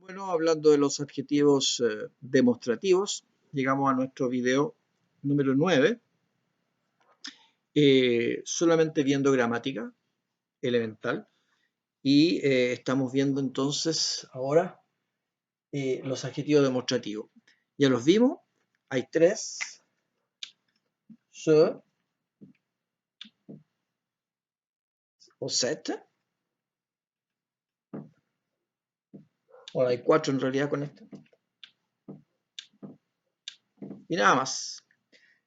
Bueno, hablando de los adjetivos demostrativos, llegamos a nuestro video número 9, solamente viendo gramática elemental, y estamos viendo entonces ahora los adjetivos demostrativos. Ya los vimos, hay tres: ce o set. Bueno, hay cuatro en realidad con este. Y nada más.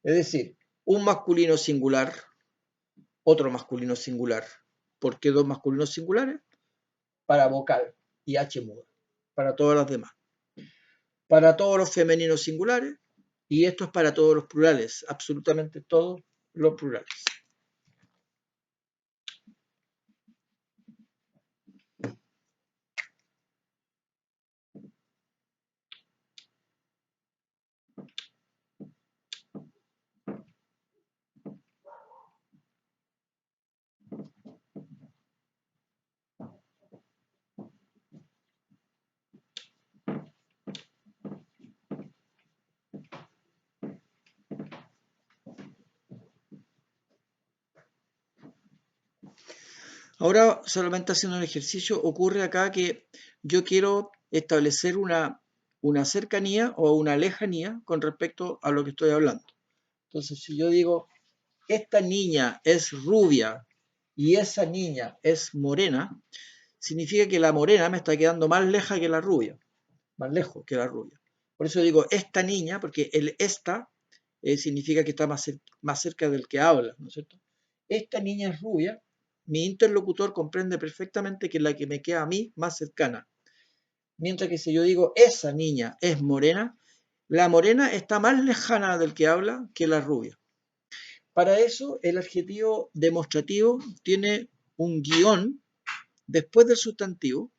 Es decir, un masculino singular, otro masculino singular. ¿Por qué dos masculinos singulares? Para vocal y H muda, para todas las demás. Para todos los femeninos singulares, y esto es para todos los plurales, absolutamente todos los plurales. Ahora, solamente haciendo un ejercicio, ocurre acá que yo quiero establecer una cercanía o una lejanía con respecto a lo que estoy hablando. Entonces, si yo digo, esta niña es rubia y esa niña es morena, significa que la morena me está quedando más lejos que la rubia, más lejos que la rubia. Por eso digo esta niña, porque el esta significa que está más cerca del que habla, ¿no es cierto? Esta niña es rubia, mi interlocutor comprende perfectamente que es la que me queda a mí más cercana. Mientras que si yo digo esa niña es morena, la morena está más lejana del que habla que la rubia. Para eso, el adjetivo demostrativo tiene un guión después del sustantivo,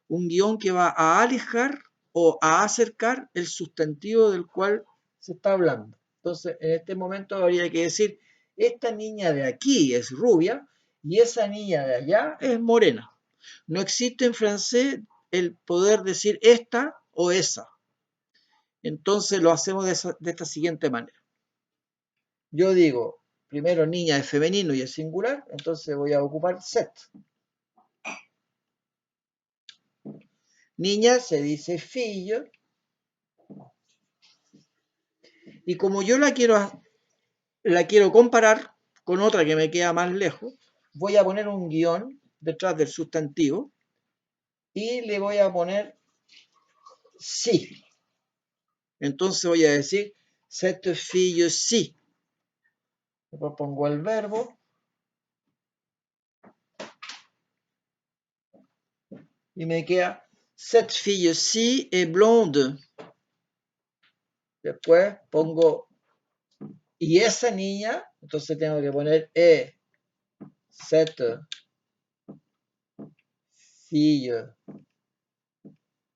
un guión que va a alejar o a acercar el sustantivo del cual se está hablando. Entonces, en este momento habría que decir, esta niña de aquí es rubia y esa niña de allá es morena. No existe en francés el poder decir esta o esa. Entonces lo hacemos de esta siguiente manera. Yo digo, primero niña es femenino y es singular, entonces voy a ocupar set. Niña se dice fillo. Y como yo la quiero comparar con otra que me queda más lejos, voy a poner un guión detrás del sustantivo y le voy a poner sí. Entonces voy a decir cette fille-ci. Después pongo el verbo y me queda cette fille-ci est blonde. Después pongo y esa niña, entonces tengo que poner cette fille.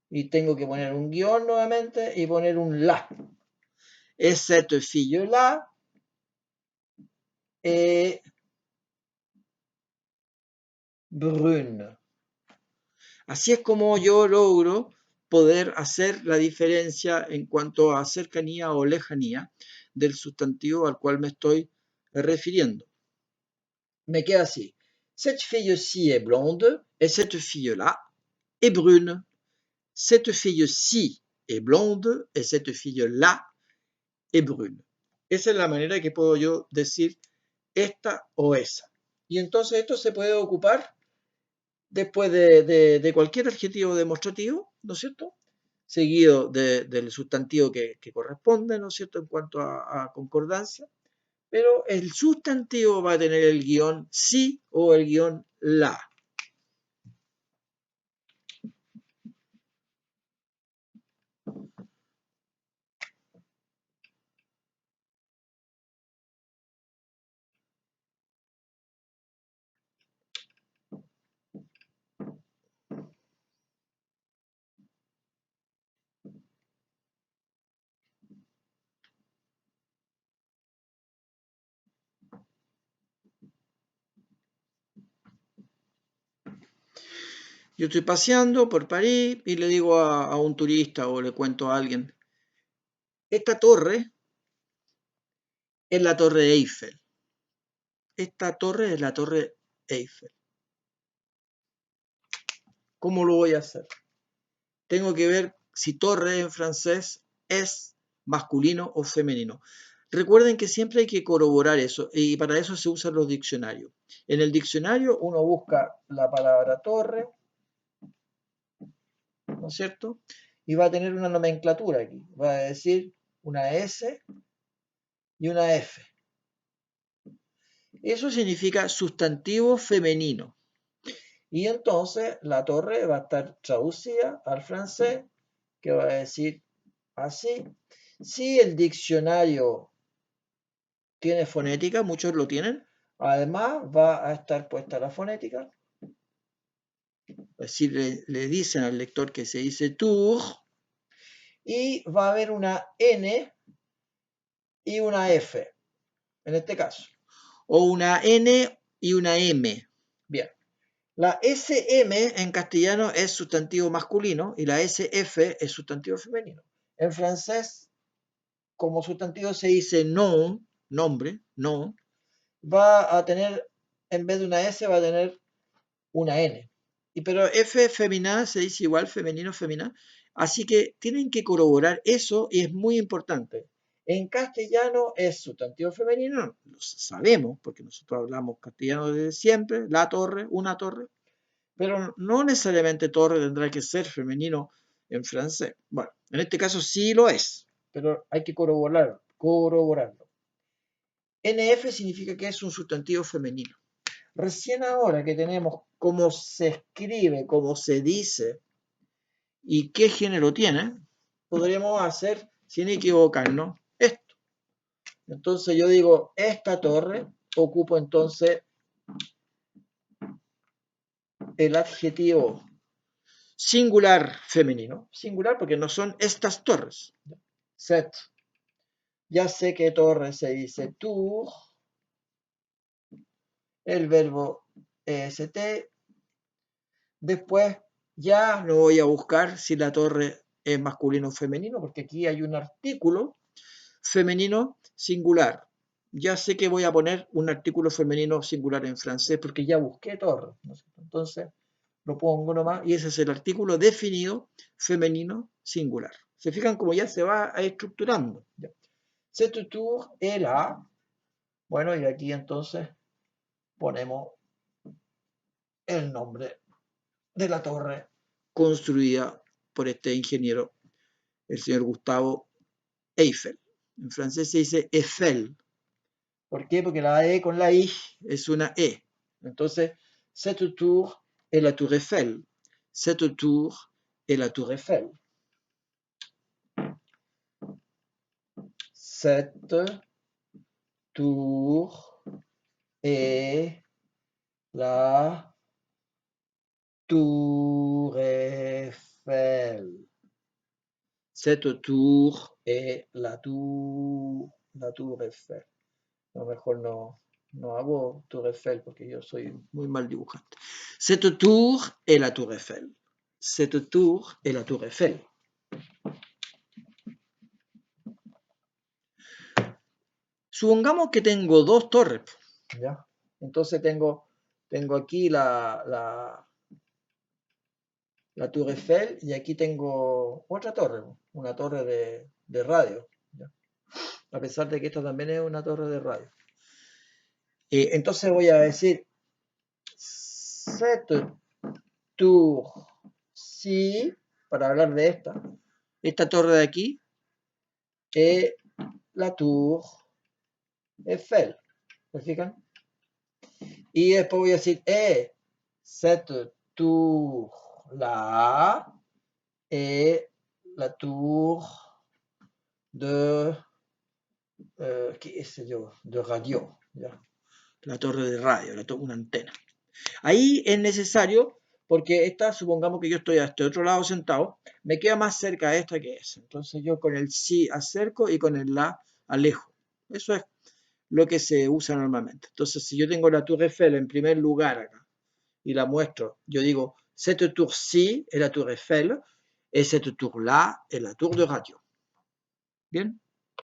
Y tengo que poner un guión nuevamente y poner un la. Et cette fille-là est brune. Así es como yo logro poder hacer la diferencia en cuanto a cercanía o lejanía del sustantivo al cual me estoy refiriendo. Me queda así. Cette fille-ci est blonde et cette fille-là est brune. Cette fille-ci est blonde et cette fille-là est brune. Esa es la manera que puedo yo decir esta o esa. Y entonces esto se puede ocupar después de cualquier adjetivo demostrativo, ¿no es cierto? Seguido del sustantivo que corresponde, ¿no es cierto?, en cuanto a concordancia. Pero el sustantivo va a tener el guión sí o el guión la. Yo estoy paseando por París y le digo a un turista o le cuento a alguien, esta torre es la Torre Eiffel. Esta torre es la Torre Eiffel. ¿Cómo lo voy a hacer? Tengo que ver si torre en francés es masculino o femenino. Recuerden que siempre hay que corroborar eso y para eso se usan los diccionarios. En el diccionario uno busca la palabra torre, ¿no es cierto? Y va a tener una nomenclatura aquí. Va a decir una S y una F. Eso significa sustantivo femenino. Y entonces la torre va a estar traducida al francés, que va a decir así. Si el diccionario tiene fonética, muchos lo tienen, además va a estar puesta la fonética. Es decir, le dicen al lector que se dice tour, y va a haber una N y una F, en este caso, o una N y una M. Bien, la SM en castellano es sustantivo masculino y la SF es sustantivo femenino. En francés, como sustantivo se dice nom, nombre, non, va a tener, en vez de una S, va a tener una N. Pero F femenina se dice igual, femenino, femina. Así que tienen que corroborar eso y es muy importante. En castellano es sustantivo femenino, lo sabemos porque nosotros hablamos castellano desde siempre, la torre, una torre, pero no necesariamente torre tendrá que ser femenino en francés. Bueno, en este caso sí lo es, pero hay que corroborarlo. NF significa que es un sustantivo femenino. Recién ahora que tenemos cómo se escribe, cómo se dice y qué género tiene, podremos hacer, sin equivocarnos, esto. Entonces yo digo, esta torre, ocupo entonces el adjetivo singular femenino. Singular porque no son estas torres. Set. Ya sé que torre se dice tour. El verbo est. Después ya no voy a buscar si la torre es masculino o femenino, porque aquí hay un artículo femenino singular. Ya sé que voy a poner un artículo femenino singular en francés, porque ya busqué torre, ¿no? Entonces lo pongo nomás y ese es el artículo definido femenino singular. ¿Se fijan cómo ya se va estructurando? Cette tour est là. Bueno, y aquí entonces ponemos el nombre de la torre construida por este ingeniero, el señor Gustavo Eiffel. En francés se dice Eiffel. ¿Por qué? Porque la E con la I es una E. Entonces, cette tour est la tour Eiffel. Cette tour est la tour Eiffel. Cette tour est la tour Eiffel. Cette tour est la tour Eiffel. No, mejor no hago Tour Eiffel porque yo soy muy mal dibujante. Cette tour est la Tour Eiffel. Cette tour est la Tour Eiffel. Supongamos que tengo dos torres, ¿ya? Entonces tengo aquí la Tour Eiffel y aquí tengo otra torre, una torre de radio, ¿ya? A pesar de que esta también es una torre de radio. Entonces voy a decir cette tour, sí, para hablar de esta torre de aquí es la Tour Eiffel, ¿se fijan? Y después voy a decir, cette tour là est la tour de, qué sé yo, de radio, ¿ya? La torre de radio, una antena. Ahí es necesario, porque esta, supongamos que yo estoy a este otro lado sentado, me queda más cerca de esta que esa. Entonces yo con el sí acerco y con el la alejo. Eso es lo que se usa normalmente. Entonces si yo tengo la Tour Eiffel en primer lugar acá y la muestro, yo digo, Cette tour-ci est la tour Eiffel et cette tour-là est la tour de radio. Bien.